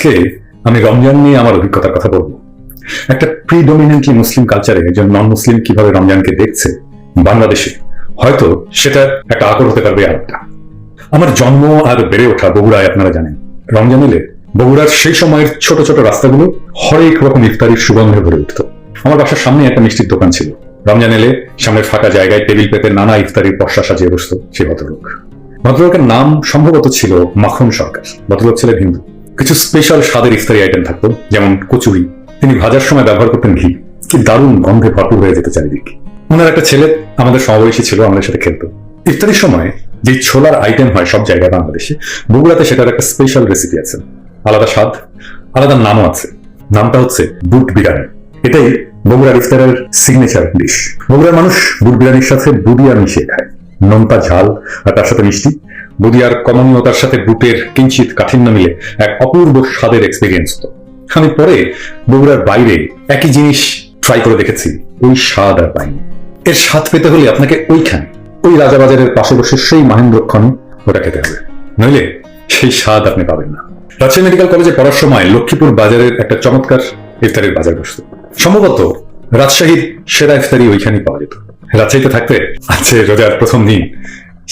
আজকে আমি রমজান নিয়ে আমার অভিজ্ঞতার কথা বলবো। একটা প্রিডমিনেন্টলি মুসলিম কালচারে একজন নন মুসলিম কিভাবে রমজানকে দেখছে বাংলাদেশে, হয়তো সেটা একটা আকর হতে পারবে আরেকটা। আমার জন্ম আর বেড়ে ওঠা বগুড়ায়, আপনারা জানেন রমজান এলে বগুড়ার সেই সময়ের ছোট ছোট রাস্তাগুলো হরেক রকম ইফতারির সুগন্ধে ভরে উঠত। আমার বাসার সামনে একটা মিষ্টির দোকান ছিল। রমজান এলে সামনের ফাঁকা জায়গায় টেবিল পেতে নানা ইফতারির পসরা সাজিয়ে বসত সেই ভদ্রলোকের নাম সম্ভবত ছিল মাখন সরকার। ভদ্রলোক ছিলেন হিন্দু। কিছু স্পেশাল স্বাদের ইফতারি আইটেম থাকতো, যেমন কচুরি। তিনি ভাজার সময় ব্যবহার করতেন ঘি। কি দারুণ গন্ধে ভরপুর হয়ে যেত চারিদিক। ওনার একটা ছেলে আমাদের সমবয়সী ছিল, আমাদের সাথে খেলতো। ইফতারির সময় যে ছোলার আইটেম হয় সব জায়গায় বাংলাদেশে, বগুড়াতে সেটার একটা স্পেশাল রেসিপি আছে, আলাদা স্বাদ, আলাদা নামও আছে। নামটা হচ্ছে বুট বিরিয়ানি। এটাই বগুড়ার ইফতারের সিগনেচার ডিশ। বগুড়ার মানুষ বুট বিরিয়ানির সাথে বুদিয়া মিশিয়ে খায়, নোনতা ঝাল আর তার সাথে মিষ্টি। বুদিয়ার কমনীয়তার সাথে বুটের কিঞ্চিত কাঠিন্য মিলে এক অপূর্ব স্বাদের এক্সপিরিয়েন্স হতো। আমি পরে বগুড়ার বাইরে একই জিনিস ট্রাই করে দেখেছি, ওই স্বাদ আর পাইনি। এর স্বাদ পেতে হলে আপনাকে ওইখানে, ওই রাজাবাজারের পাশে বসে সেই মহেন্দ্রক্ষণে ওটা খেতে হবে, নইলে সেই স্বাদ আপনি পাবেন না। রাজশাহী মেডিকেল কলেজে পড়ার সময় লক্ষ্মীপুর বাজারের একটা চমৎকার ইফতারির বাজার বসত। সম্ভবত রাজশাহীর সেরা ইফতারি ওইখানেই পাওয়া যেত। রাজশাহীতে থাকতে আছে রোজার প্রথম দিন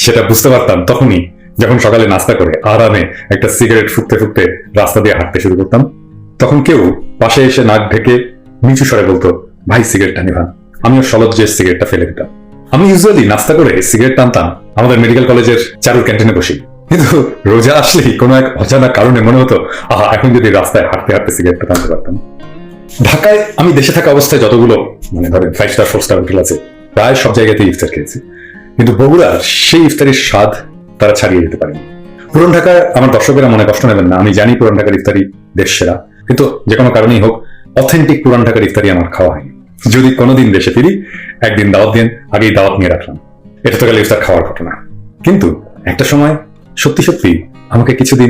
সেটা বুঝতে পারতাম তখনই, যখন সকালে নাস্তা করে আরামে একটা সিগারেট ফুঁকতে ফুঁকতে রাস্তা দিয়ে হাঁটতে শুরু করতাম। তখন কেউ পাশে এসে নাক ঢেকে নিচু স্বরে বলতো, ভাই সিগারেটটা নিভান। আমিও সলজ্জে সিগারেটটা ফেলে দিতাম। আমি ইউজুয়ালি নাস্তা করে সিগারেট টানতাম আমাদের মেডিকেল কলেজের চারুর ক্যান্টিনে বসি। কিন্তু রোজা আসলেই কোনো এক অজানা কারণে মনে হতো, আহা, এখন যদি রাস্তায় হাঁটতে হাঁটতে সিগারেটটা টানতে পারতাম। ঢাকায় আমি দেশে থাকা অবস্থায় যতগুলো ধরেন 5 স্টার 4 স্টার হোটেল আছে, প্রায় সব জায়গাতেই ইফতার খেয়েছি। কিন্তু বগুড়ার সেই ইফতারির স্বাদ তারা ছাড়িয়ে যেতে পারেনি। পুরান ঢাকার আমার দর্শকেরা মনে কষ্ট নেবেন না, আমি জানি পুরান ঢাকার ইফতারি দেশ সেরা, কিন্তু যে কোনো কারণেই হোক অথেন্টিক পুরান ঢাকার ইফতারি আমার খাওয়া হয়নি। যদি কোনোদিন দেশে ফিরি, একদিন দাওয়াত দিন, আগেই দাওয়াত নিয়ে রাখলাম। এটা তো গেল ইফতার খাওয়ার ঘটনা। কিন্তু একটা সময় সত্যি সত্যি আমাকে কিছুদিন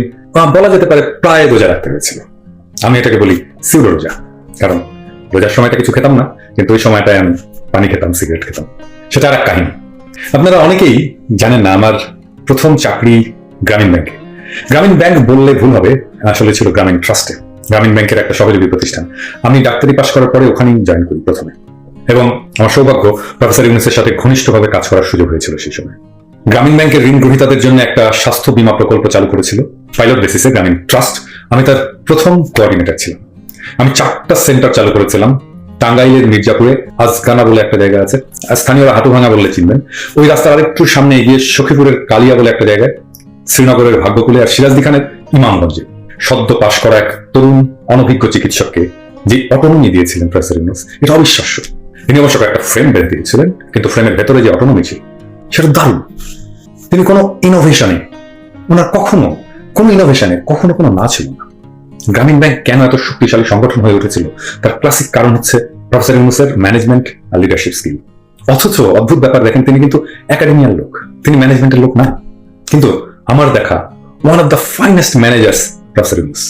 বলা যেতে পারে প্রায় রোজা রাখতে হয়েছিল। আমি এটাকে বলি সিউডো রোজা, কারণ রোজার সময়টা কিছু খেতাম না, কিন্তু ওই সময়টায় আমি পানি খেতাম, সিগারেট খেতাম। সেটা আর এক কাহিনী। আপনারা অনেকেই জানেন না, আমার প্রথম চাকরি গ্রামীণ ব্যাংকে। গ্রামীণ ব্যাংক বললে ভুল হবে, আসলে ছিল গ্রামীণ ট্রাস্টে। গ্রামীণ ব্যাংকের একটা সহযোগী প্রতিষ্ঠান। আমি ডাক্তারি পাশ করার পরে ওখানেই জয়েন করি প্রথমে, এবং আমার সৌভাগ্য প্রফেসর ইউনূসের সাথে ঘনিষ্ঠভাবে কাজ করার সুযোগ হয়েছিল সেই সময়। গ্রামীণ ব্যাংকের ঋণ গ্রহীতাদের জন্য একটা স্বাস্থ্য বীমা প্রকল্প চালু করেছিল পাইলট বেসিসে গ্রামীণ ট্রাস্ট। আমি তার প্রথম কোঅর্ডিনেটর ছিলাম। আমি 4টা সেন্টার চালু করেছিলাম। টাঙ্গাইলের মির্জাপুরে আজগানা বলে একটা জায়গা আছে, স্থানীয়রা হাটুভাঙা বললে চিনবেন। ওই রাস্তার আরেকটু সামনে এগিয়ে সখীপুরের কালিয়া বলে একটা জায়গায়, শ্রীনগরের ভাগ্যকুলে, আর সিরাজদি খানের ইমামগঞ্জে। সদ্য পাশ করা এক তরুণ অনভিজ্ঞ চিকিৎসককে যে অটোনমি দিয়েছিলেন প্রফেসর ইউনূস, এটা অবিশ্বাস্য। তিনি অবশ্য একটা ফ্রেম বের দিয়েছিলেন, কিন্তু ফ্রেমের ভেতরে যে অটোনমি ছিল সেটা দারুণ। তিনি কোনো ইনোভেশনে, ওনার কখনো কোনো ইনোভেশনে কখনো কোনো না ছিল না। গ্রামীণ ব্যাংক কেন এত শক্তিশালী সংগঠন হয়ে উঠেছিল, তার ক্লাসিক কারণ হচ্ছে প্রফেসর ইউনূসের ম্যানেজমেন্ট আর লিডারশিপ স্কিল। অথচ অদ্ভুত ব্যাপার দেখেন, তিনি কিন্তু একাডেমিয়ার লোক, তিনি ম্যানেজমেন্টের লোক না। কিন্তু আমার দেখা one of the finest managers professor Yunus.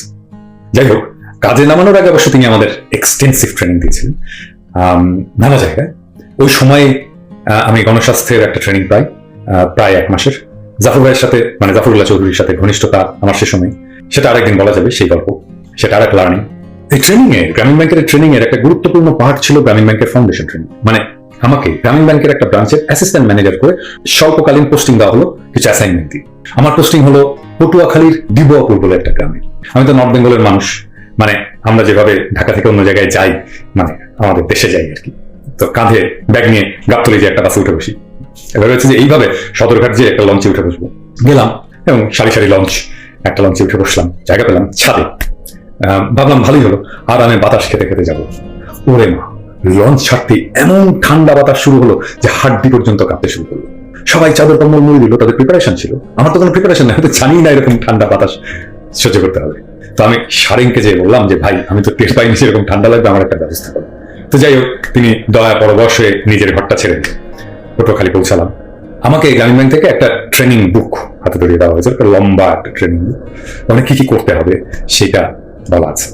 যাই হোক, কাজে নামানোর আগে অবশ্য তিনি আমাদের এক্সটেন্সিভ ট্রেনিং দিয়েছিলেন নানা জায়গায়। ওই সময়ে আমি গণস্বাস্থ্যের একটা ট্রেনিং প্রায় 1 মাসের। জাফর ভাইয়ের সাথে, জাফরুল্লাহ চৌধুরীর সাথে ঘনিষ্ঠতা আমার সে সময়, সেটা আরেকদিন বলা যাবে, সেই গল্প, সেটা আরেক লার্নিং। এই ট্রেনিং এ, গ্রামীণ ব্যাংকের ট্রেনিং এর একটা গুরুত্বপূর্ণ পার্ট ছিল গ্রামীণ ব্যাংকের ফাউন্ডেশন ট্রেনিং। আমাকে গ্রামীণ ব্যাংকের একটা ব্রাঞ্চের অ্যাসিস্ট্যান্ট ম্যানেজার করে স্বল্পকালীন পোস্টিং দেওয়া হলো, কিছু অ্যাসাইনমেন্ট দিয়ে। আমার পোস্টিং হলো পটুয়াখালীর ডিবুয়াপুর বলে একটা গ্রামে। আমি তো নর্থ বেঙ্গলের মানুষ, আমরা যেভাবে ঢাকা থেকে অন্য জায়গায় যাই, আমাদের দেশে যাই আর কি, তো কাঁধে ব্যাগ নিয়ে গাবতলী যে একটা বাসে উঠে বসি। এবার হচ্ছে যে এইভাবে সদরঘাট যে একটা লঞ্চে উঠে বসবো, গেলাম এবং সারি সারি লঞ্চ, একটা লঞ্চে উঠে বসলাম, জায়গা পেলাম ছাদে। ভাবলাম ভালোই হলো, আর আমি বাতাস খেতে খেতে যাবো। ওরে মা, লঞ্চ ছাড়তে এমন ঠান্ডা বাতাস শুরু হলো যে হাড্ডি পর্যন্ত কাঁপতে শুরু করলো। সবাই চাদর কম্বল মুড়ি দিল, তাদের প্রিপারেশন ছিল। আমার তো কোনো প্রিপারেশন নেই, হয়তো জানি না এরকম ঠান্ডা বাতাস সহ্য করতে হবে। তো আমি সারেংকে যেয়ে বললাম যে ভাই, আমি তো টের পাইনি সেরকম ঠান্ডা লাগবে, আমার একটা ব্যবস্থা করো। তো যাই হোক, তিনি দয়া পরবশ হয়ে নিজের ঘরটা ছেড়ে পটুয়াখালী পৌঁছালাম। আমাকে গ্রামীণ ব্যাংক থেকে একটা ট্রেনিং বুক হাতে ধরিয়ে দেওয়া হয়েছে, একটা লম্বা একটা ট্রেনিং বুক। মানে কি কি করতে হবে সেটা বলা আছে,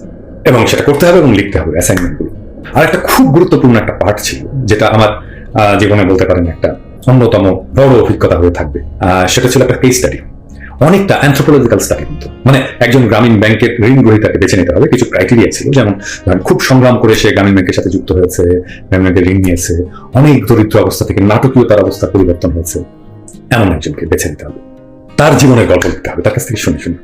এবং সেটা করতে হবে এবং লিখতে হবে অ্যাসাইনমেন্টগুলো। আর একটা খুব গুরুত্বপূর্ণ একটা পার্ট ছিল, যেটা আমার জীবনে বলতে পারেন একটা অন্যতম বড় অভিজ্ঞতা হয়ে থাকবে, সেটা ছিল একটা কেস স্টাডি। অনেকটা অ্যানথ্রোপোলজিক্যাল স্টাডি মতো। মানে একজন গ্রামীণ ব্যাংকের ঋণ গ্রহীতাকে বেছে নিতে হবে, কিছু ক্রাইটেরিয়া ছিল, যেমন ধরেন খুব সংগ্রাম করে সে গ্রামীণ ব্যাংকের সাথে যুক্ত হয়েছে, গ্রামীণ ব্যাংকের ঋণ নিয়েছে, অনেক দরিদ্র অবস্থা থেকে নাটকীয় তার অবস্থা পরিবর্তন হয়েছে, এমন একজনকে বেছে নিতে হবে। তার জীবনের গল্প লিখতে হবে, তার কাছ থেকে শুনে শুনে।